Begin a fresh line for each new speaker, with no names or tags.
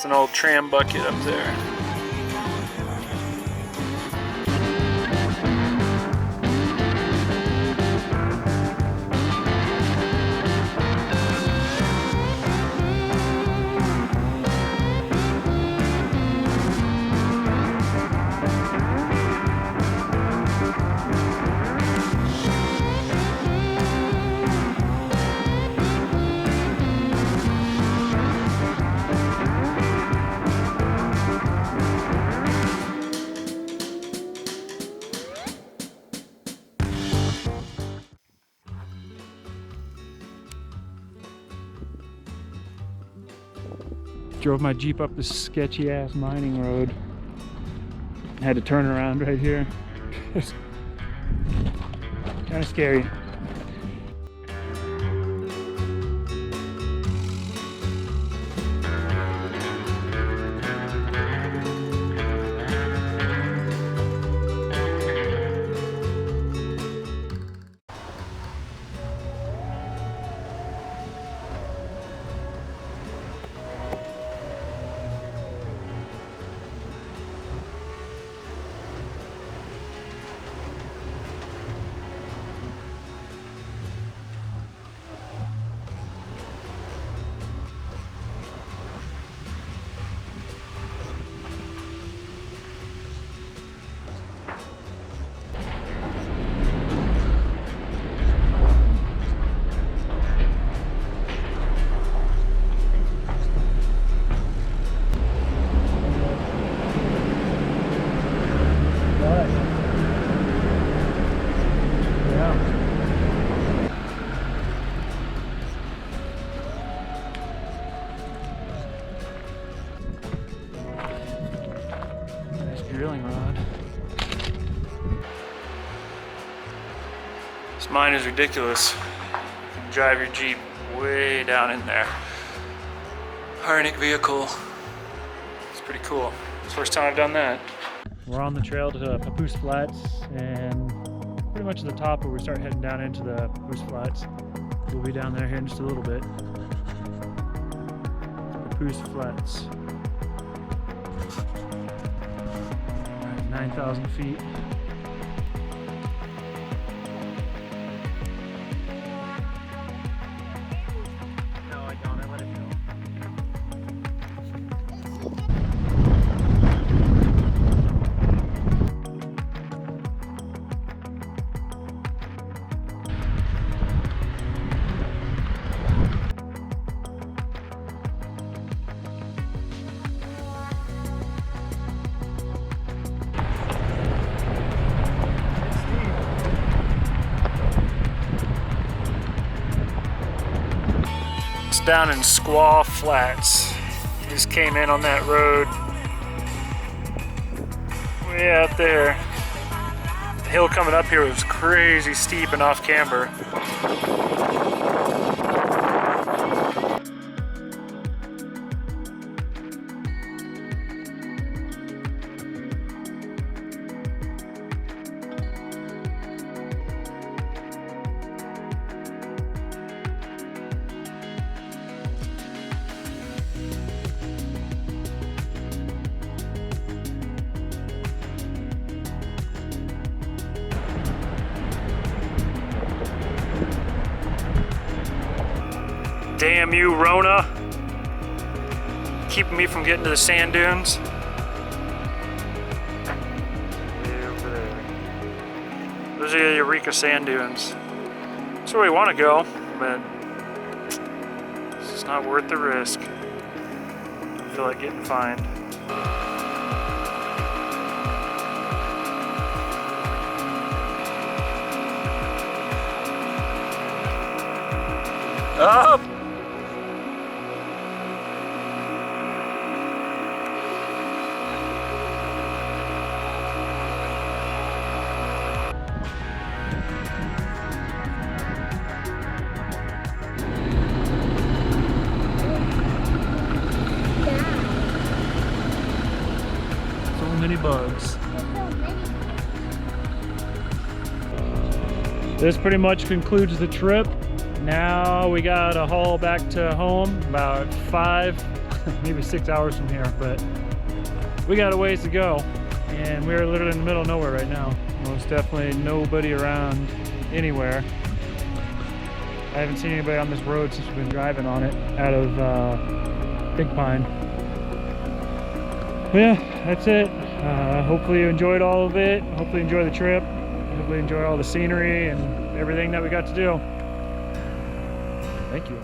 It's an old tram bucket up there. Drove my Jeep up this sketchy ass mining road. Had to turn around right here. Kind of scary. Drilling rod. This mine is ridiculous. You can drive your Jeep way down in there. Harnick vehicle. It's pretty cool. It's the first time I've done that. We're on the trail to Squaw Flats, and pretty much at the top where we start heading down into the Squaw Flats. We'll be down there here in just a little bit. Squaw Flats. 9,000 feet. No, I don't. I let it go. Down in Squaw Flats. Just came in on that road way out there. The hill coming up here was crazy steep and off camber. Damn you, Rona. Keeping me from getting to the sand dunes. Way over there. Those are the Eureka sand dunes. That's where we want to go, but it's just not worth the risk. I feel like getting fined. Up! Many bugs. This pretty much concludes the trip. Now we gotta haul back to home about 5 maybe 6 hours from here, but we got a ways to go, and we're literally in the middle of nowhere right now. Most definitely nobody around anywhere. I haven't seen anybody on this road since we've been driving on it out of Big Pine. But yeah, that's it. Hopefully you enjoyed all of it. Hopefully you enjoy the trip. Hopefully you enjoy all the scenery and everything that we got to do. Thank you.